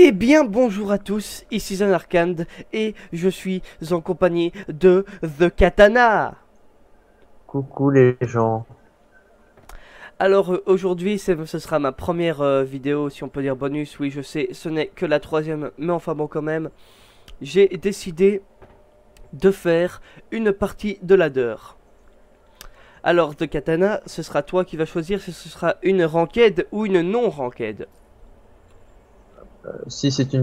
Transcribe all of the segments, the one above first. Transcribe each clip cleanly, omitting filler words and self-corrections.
Eh bien bonjour à tous, ici Zanarkand et je suis en compagnie de The Katana. Coucou les gens. Alors aujourd'hui ce sera ma première vidéo, si on peut dire bonus, oui je sais, ce n'est que la troisième, mais enfin bon quand même. J'ai décidé de faire une partie de ladder. Alors The Katana, ce sera toi qui vas choisir si ce sera une ranked ou une non-ranked. Si c'est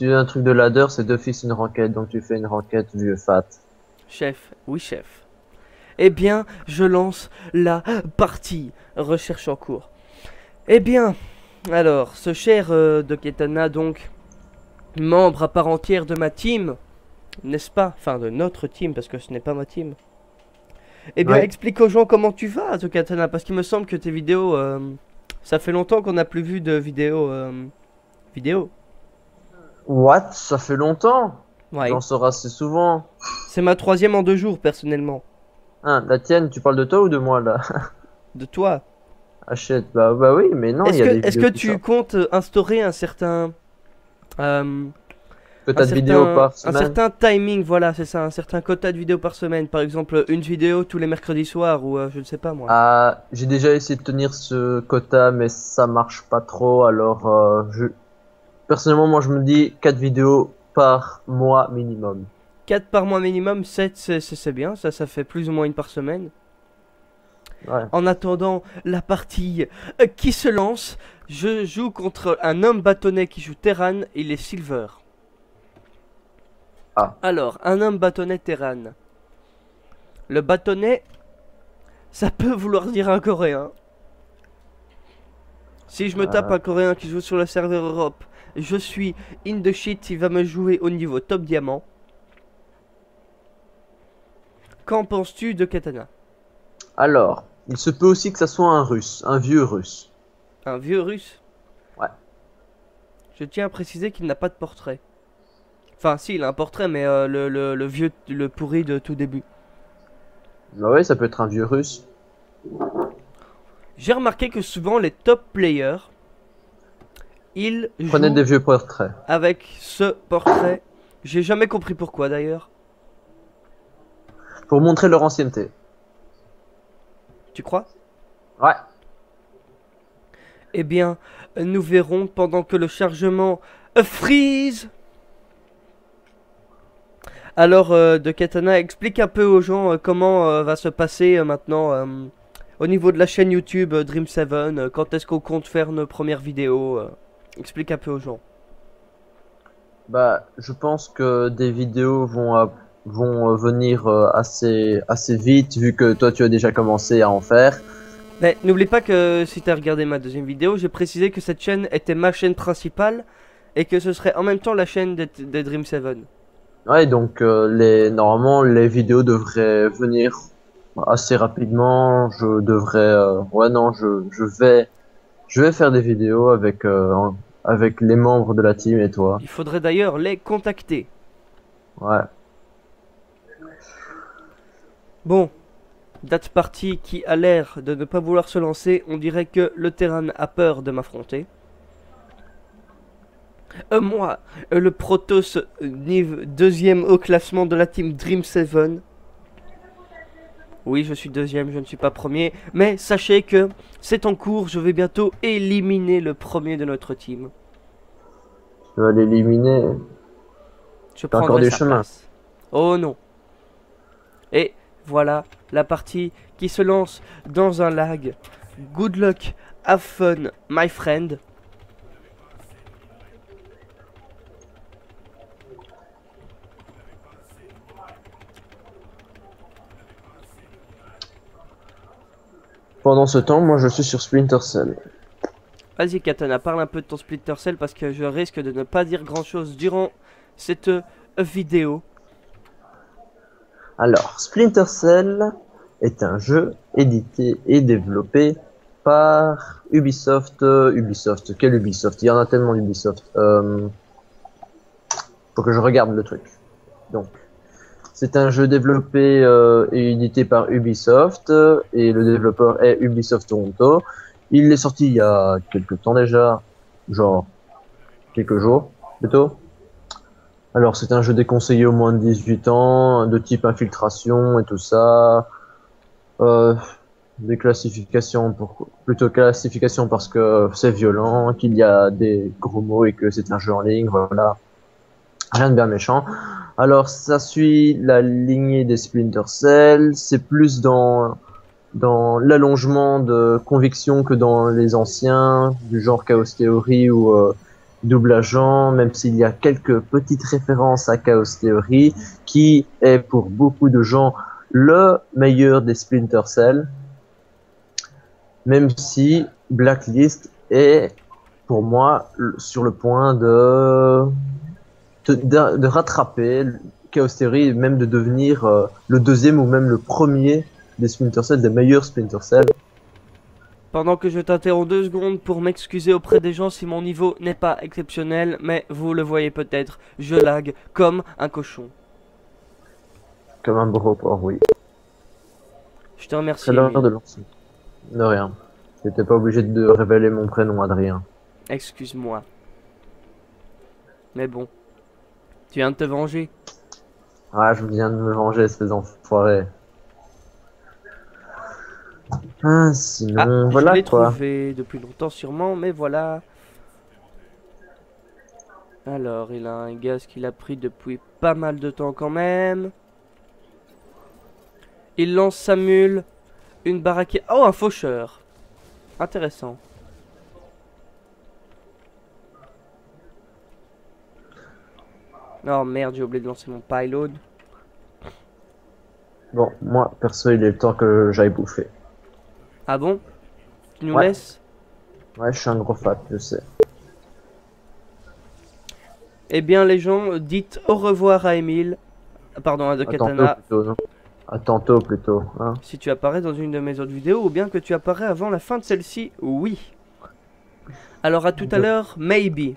un truc de ladder, c'est d'office une ranked, donc tu fais une ranked vieux fat. Chef, oui chef. Eh bien, je lance la partie. Recherche en cours. Eh bien, alors, ce cher de Ketana, donc, membre à part entière de ma team, n'est-ce pas? Enfin, de notre team, parce que ce n'est pas ma team. Eh bien, Oui. explique aux gens comment tu vas, The Katana, parce qu'il me semble que tes vidéos, ça fait longtemps qu'on n'a plus vu de vidéos, vidéo. What? Ça fait longtemps? Ouais. J'en sors assez souvent. C'est ma troisième en 2 jours, personnellement. Hein, la tienne, tu parles de toi ou de moi là? De toi. Achète. Bah oui, mais non, il y a des Est-ce vidéos que qui tu sortent. comptes instaurer euh, Que t'as de vidéos par un semaine? certain timing, voilà, c'est ça, un certain quota de vidéos par semaine. Par exemple, une vidéo tous les mercredis soirs ou je ne sais pas moi. Ah, j'ai déjà essayé de tenir ce quota, mais ça marche pas trop. Alors, personnellement, moi, je me dis 4 vidéos par mois minimum. 4 par mois minimum, 7 c'est bien, ça fait plus ou moins une par semaine. Ouais. En attendant la partie qui se lance, je joue contre un homme bâtonnet qui joue Terran, il est Silver. Ah. Alors, un homme bâtonnet Terran. Le bâtonnet, ça peut vouloir dire un coréen. Si je me tape Euh, un coréen qui joue sur le serveur Europe, je suis in the shit, il va me jouer au niveau top diamant. Qu'en penses-tu de Katana? alors, il se peut aussi que ça soit un russe, un vieux russe. Un vieux russe? Ouais. Je tiens à préciser qu'il n'a pas de portrait. Enfin, si, il a un portrait, mais le vieux, le pourri de tout début. Bah ouais, ça peut être un vieux russe. J'ai remarqué que souvent les top players, ils Prenez jouent des vieux portraits. avec ce portrait. J'ai jamais compris pourquoi d'ailleurs. Pour montrer leur ancienneté. Tu crois? Ouais. Eh bien, nous verrons pendant que le chargement freeze. Alors, de Katana, explique un peu aux gens comment va se passer maintenant au niveau de la chaîne YouTube Dream 7. Quand est-ce qu'on compte faire nos premières vidéos explique un peu aux gens. Bah, je pense que des vidéos vont venir assez vite vu que toi tu as déjà commencé à en faire. Mais n'oublie pas que si tu as regardé ma deuxième vidéo, j'ai précisé que cette chaîne était ma chaîne principale et que ce serait en même temps la chaîne des Dream 7. Ouais, donc normalement les vidéos devraient venir assez rapidement. Je devrais ouais non, je vais faire des vidéos avec les membres de la team et toi. Il faudrait d'ailleurs les contacter. Ouais. Bon, date partie qui a l'air de ne pas vouloir se lancer, on dirait que le terrain a peur de m'affronter. Moi, le Protoss, deuxième au classement de la team Dream 7. Oui, je suis deuxième, je ne suis pas premier. Mais sachez que c'est en cours, je vais bientôt éliminer le premier de notre team. Tu vas l'éliminer. Je T'as encore prendrai du sa chemin. place. Oh non. Et voilà la partie qui se lance dans un lag. Good luck, have fun, my friend. Pendant ce temps, moi je suis sur Splinter Cell. Vas-y Katana, parle un peu de ton Splinter Cell parce que je risque de ne pas dire grand chose durant cette vidéo. Alors, Splinter Cell est un jeu édité et développé par Ubisoft. Ubisoft, quel Ubisoft? Il y en a tellement d'Ubisoft. Faut que je regarde le truc. Donc, c'est un jeu développé et édité par Ubisoft et le développeur est Ubisoft Toronto. Il est sorti il y a quelques temps déjà, genre quelques jours plutôt. Alors c'est un jeu déconseillé aux moins de 18 ans, de type infiltration et tout ça. Euh, des classifications plutôt classification parce que c'est violent, qu'il y a des gros mots et que c'est un jeu en ligne, voilà. Rien de bien méchant. Alors ça suit la lignée des Splinter Cell, c'est plus dans l'allongement de conviction que dans les anciens, du genre Chaos Theory ou Double Agent, même s'il y a quelques petites références à Chaos Theory, qui est pour beaucoup de gens le meilleur des Splinter Cell, même si Blacklist est pour moi sur le point de rattraper Chaos Theory et même de devenir le deuxième ou même le premier des Splinter Cell, des meilleurs Splinter Cell. Pendant que je t'interromps 2 secondes pour m'excuser auprès des gens si mon niveau n'est pas exceptionnel, mais vous le voyez peut-être, je lag comme un cochon. Comme un gros porc, oui. Je te remercie, C'est l'heure Emile. de lancer. De rien. J'étais pas obligé de révéler mon prénom, Adrien. Excuse-moi. Mais bon, tu viens de te venger. Ah, je viens de me venger, ces enfoirés. Ah, Ah, sinon, je voilà l'ai quoi. trouvé depuis longtemps sûrement, mais voilà. Alors, il a un gaz qu'il a pris depuis pas mal de temps quand même. Il lance sa mule, une baraque... Oh, un faucheur. Intéressant. Oh merde, j'ai oublié de lancer mon payload. Bon, moi, perso, il est le temps que j'aille bouffer. Ah bon? Tu nous Ouais, laisses? ouais, je suis un gros fat, je sais. Eh bien, les gens, dites au revoir à Emile. Pardon, à De À tantôt Katana. plutôt, non? À tantôt plutôt, hein. Si tu apparais dans une de mes autres vidéos, ou bien que tu apparais avant la fin de celle-ci, oui. Alors à tout à l'heure, maybe.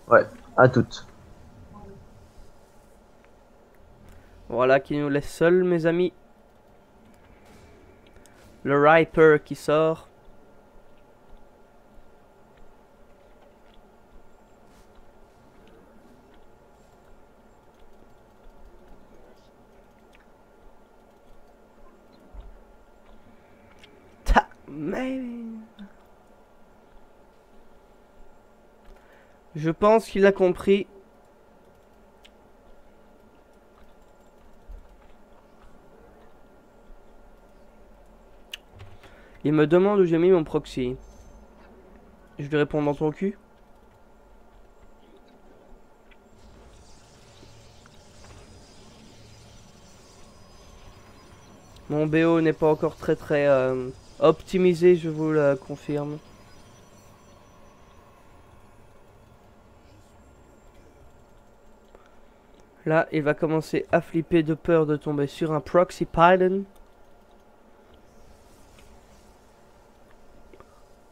Ouais, à toutes. Voilà qui nous laisse seuls, mes amis. Le Riper qui sort. Ta maybe. Je pense qu'il a compris. Il me demande où j'ai mis mon proxy. Je lui réponds dans ton cul. Mon BO n'est pas encore très optimisé, je vous le confirme. Là, il va commencer à flipper de peur de tomber sur un proxy pylon.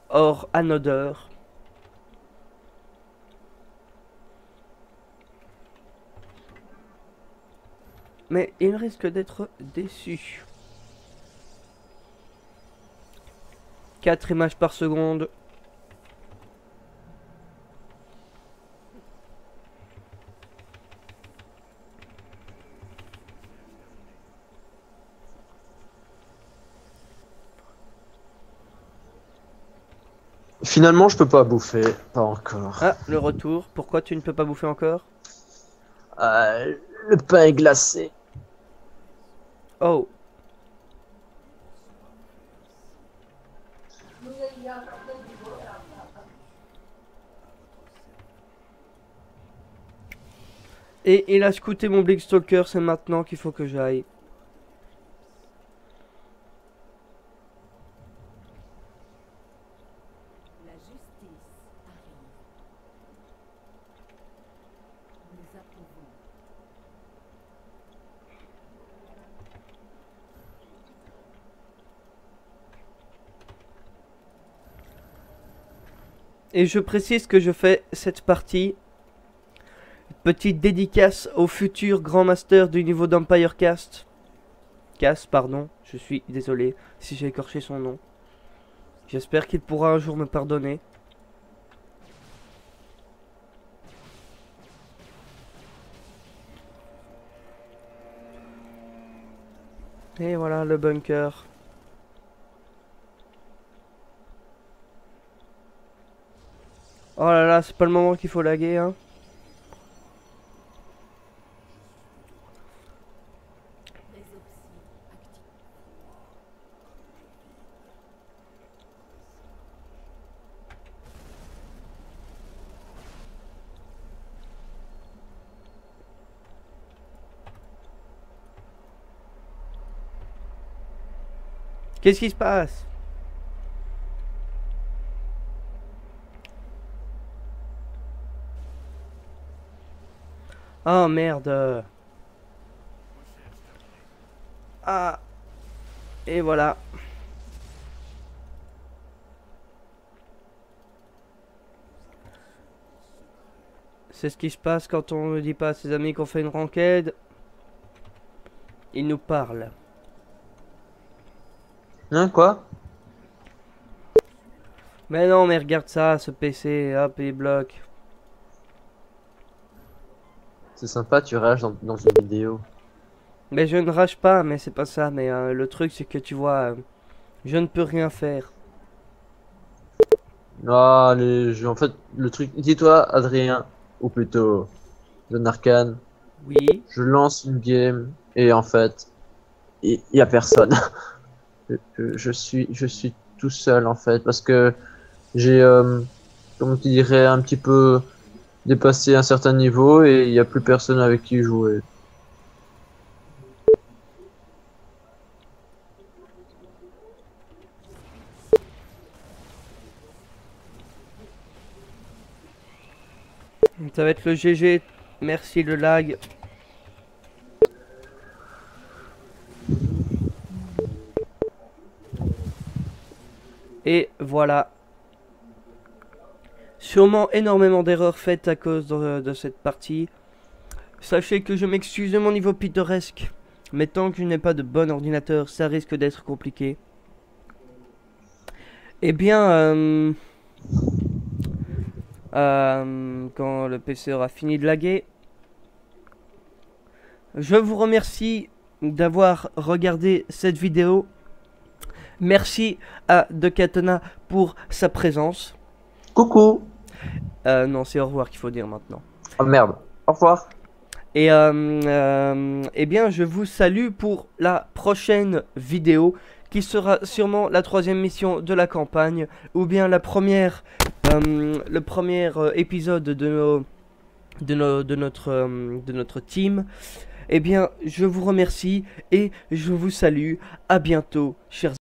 Or, another. Mais il risque d'être déçu. 4 images par seconde. Finalement, je peux pas bouffer, pas encore. Ah, le retour. Pourquoi tu ne peux pas bouffer encore? Le pain est glacé. Oh. Et il a scouté mon Blinkstalker, c'est maintenant qu'il faut que j'aille. La justice arrive. Nous approuvons. Et je précise que je fais cette partie. Petite dédicace au futur Grand Master du niveau d'Empire Cast. Cast, pardon. Je suis désolé si j'ai écorché son nom. J'espère qu'il pourra un jour me pardonner. Et voilà le bunker. Oh là là, c'est pas le moment qu'il faut laguer, hein. Réseau psy actif. Qu'est-ce qui se passe? Oh merde. Ah. Et voilà. C'est ce qui se passe quand on ne dit pas à ses amis qu'on fait une ranked. Ils nous parlent. Hein, quoi? Mais non, mais regarde ça, ce PC, hop, il bloque. C'est sympa, tu rages dans une vidéo. Mais je ne rage pas, mais c'est pas ça. Mais le truc, c'est que tu vois, je ne peux rien faire. Ah, les jeux, en fait, le truc. Dis-toi, Adrien, ou plutôt, John Arcane, Oui. je lance une game et en fait, il y a personne. Je suis tout seul en fait parce que j'ai, comme tu dirais, un petit peu dépassé un certain niveau et il n'y a plus personne avec qui jouer. Ça va être le GG. Merci le lag. Et voilà. Sûrement énormément d'erreurs faites à cause de cette partie. Sachez que je m'excuse de mon niveau pittoresque. Mais tant que je n'ai pas de bon ordinateur, ça risque d'être compliqué. Eh bien, quand le PC aura fini de laguer, je vous remercie d'avoir regardé cette vidéo. Merci à De Katana pour sa présence. Coucou! Non, c'est au revoir qu'il faut dire maintenant. Oh merde. Au revoir. Et eh bien, je vous salue pour la prochaine vidéo qui sera sûrement la 3e mission de la campagne ou bien la première, le premier épisode de notre team. Eh bien, je vous remercie et je vous salue. À bientôt, chers